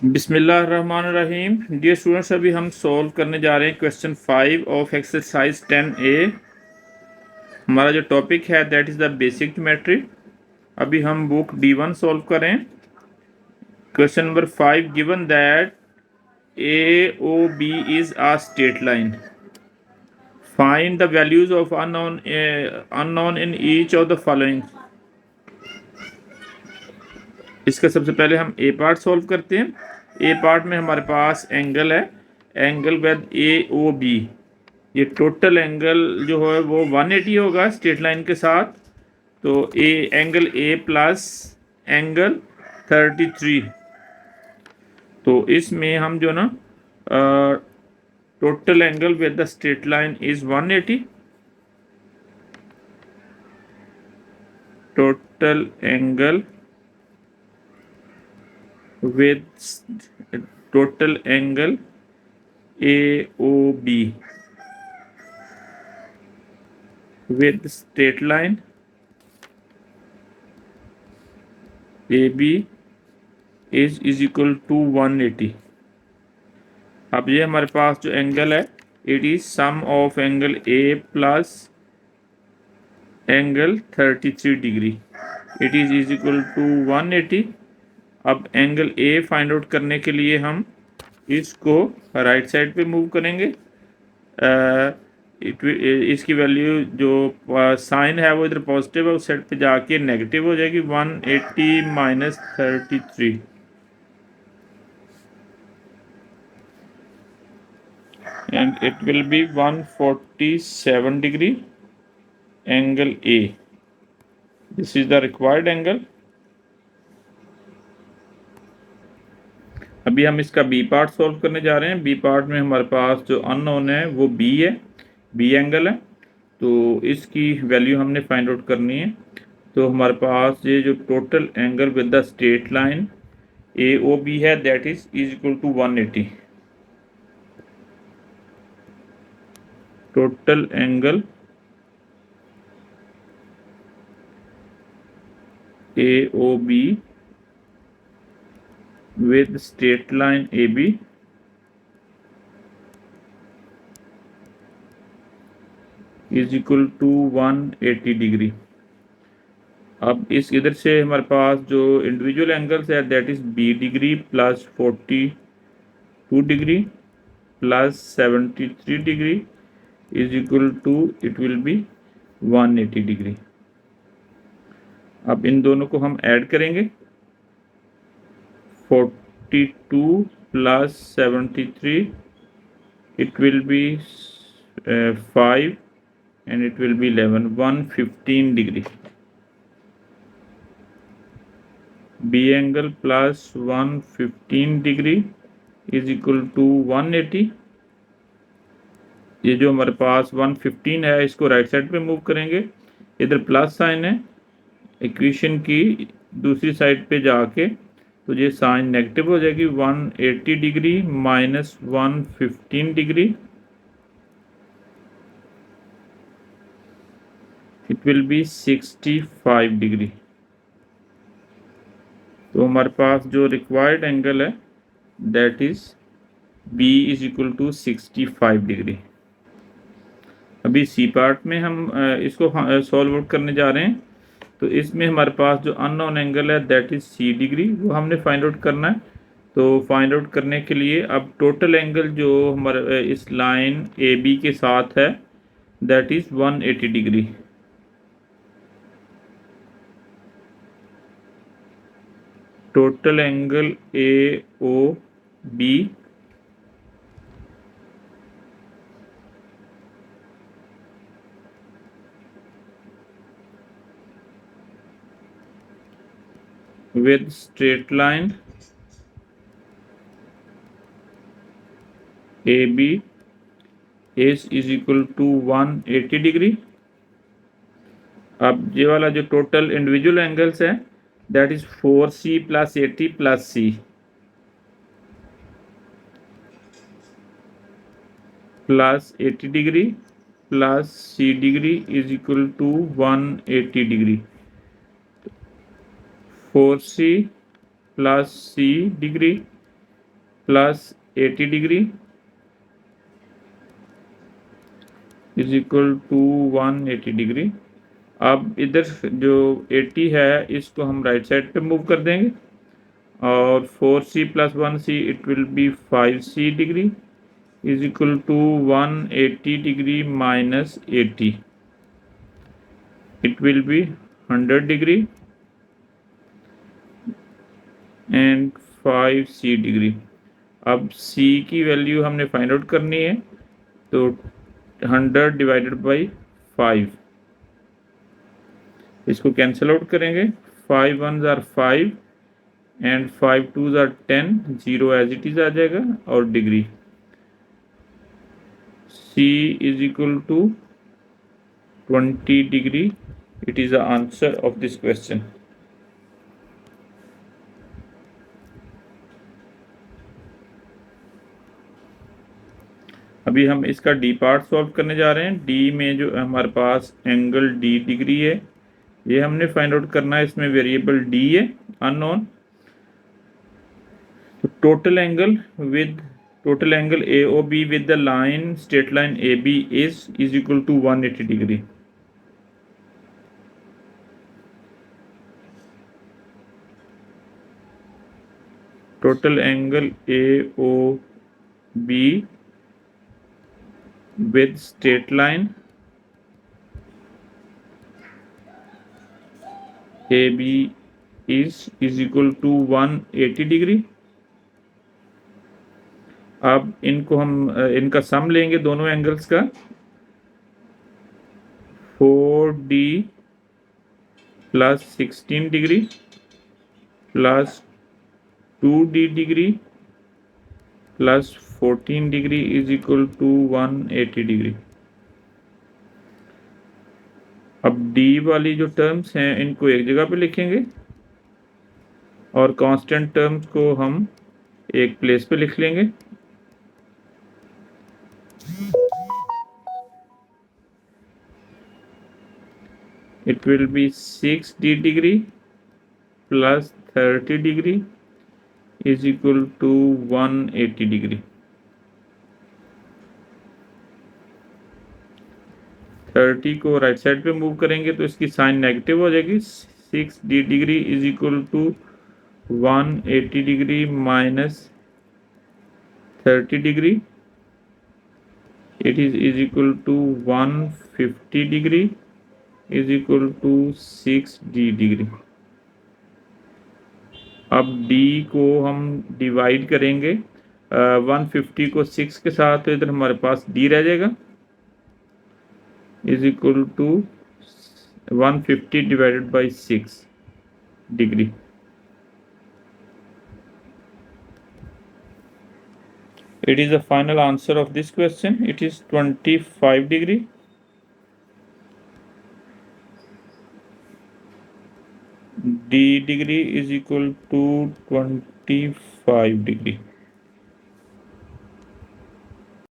बिस्मिल्लाहिर्रहमानिर्रहीम। Dear students, अभी हम सॉल्व करने जा रहे हैं क्वेश्चन 5 ऑफ एक्सरसाइज 10A। हमारा जो टॉपिक है that is the basic geometry. अभी हम बुक D1 सॉल्व करें। Question number 5, given that AOB is a straight line, find the values of unknown in each of the following. इसका सबसे पहले हम ए पार्ट सॉल्व करते हैं। ए पार्ट में हमारे पास एंगल है, एंगल विद AOB। ये टोटल एंगल जो है वो 180 होगा स्ट्रेट लाइन के साथ। तो एंगल ए प्लस एंगल 33। तो इसमें हम जो ना total angle with the straight line is 180। Total angle with total angle AOB with straight line AB is equal to 180। अब ये हमारे पास जो एंगल है it is sum of angle A plus angle 33 डिग्री। It is equal to 180। अब angle A find out करने के लिए हम इसको राइट साइड पे मूव करेंगे। इसकी वैल्यू जो साइन है वो इधर पॉजिटिव है, उस साइड पे जाके नेगेटिव हो जाएगी। 180 minus 33 and it will be 147 degree angle A. This is the required angle. अभी हम इसका बी पार्ट सॉल्व करने जा रहे हैं। बी पार्ट में हमारे पास जो अननोन है वो बी है, बी एंगल है। तो इसकी वैल्यू हमने फाइंड आउट करनी है। तो हमारे पास ये जो total angle with the straight line AOB है that is equal to 180। Total angle AOB with straight line AB is equal to 180 degree. अब इस इधर से हमारे पास जो इंडिविजुअल एंगल्स है that is B degree plus 42 degree plus 73 degree is equal to it will be 180 degree. अब इन दोनों को हम ऐड करेंगे। 42 plus 73 it will be 5 and it will be 11, 115 degree। B angle plus 115 degree is equal to 180। ये जो हमारे पास 115 है इसको राइट साइड पे मूव करेंगे। इधर प्लस साइन है, इक्वेशन की दूसरी साइड पे जाके तो ये साइन नेगेटिव हो जाएगी। 180 degree minus 115 degree it will be 65 degree. तो हमारे पास जो रिक्वायर्ड एंगल है that is B is equal to 65 degree. अभी सी पार्ट में हम इसको सॉल्व आउट करने जा रहे हैं। तो इसमें हमारे पास जो अननोन एंगल है दैट इज C डिग्री, वो हमने फाइंड आउट करना है। तो फाइंड आउट करने के लिए अब टोटल एंगल जो हमारे इस लाइन AB के साथ है that is 180 degree. Total angle AOB with straight line AB is equal to 180 degree. अब ये वाला जो टोटल इंडिविजुअल एंगल्स है that is 4C plus 80 plus C plus 80 degree plus C degree is equal to 180 degree. 4C plus C degree plus 80 degree is equal to 180 degree. अब इधर जो 80 है इसको हम राइट साइड पे मूव कर देंगे और 4c plus 1c it will be 5c degree is equal to 180 degree minus 80 it will be 100 degree and 5c degree. अब c की वैल्यू हमने फाइंड आउट करनी है तो 100 डिवाइडेड बाई 5, इसको कैंसिल आउट करेंगे। 5 1s are 5 and 5 2s are 10, 0 as it is आ जाएगा और degree c is equal to 20 degree. It is the answer of this question. अभी हम इसका डी पार्ट सॉल्व करने जा रहे हैं। डी में जो हमारे पास एंगल डी डिग्री है ये हमने फाइंड आउट करना है। इसमें वेरिएबल डी है अननोन। तो total angle A O B with the line straight line A B is equal to 180 degree. Total angle A O B with straight line AB is equal to 180 degree. अब इनको हम इनका सम लेंगे दोनों angles का। 4D plus 16 degree plus 2D degree plus 14 degree is equal to 180 degree. अब D वाली जो टर्म्स हैं इनको एक जगह पे लिखेंगे और कांस्टेंट टर्म्स को हम एक प्लेस पे लिख लेंगे। It will be 6D degree plus 30 degree is equal to 180 degree. 30 को राइट साइड पे मूव करेंगे तो इसकी साइन नेगेटिव हो जाएगी। 6D degree is equal to 180 degree minus 30 degree it is equal to 150 degree is equal to 6D degree. अब D को हम डिवाइड करेंगे 150 को 6 के साथ तो इधर हमारे पास D रह जाएगा is equal to 150 divided by 6 degree. It is the final answer of this question. It is 25 degree. D degree is equal to 25 degree.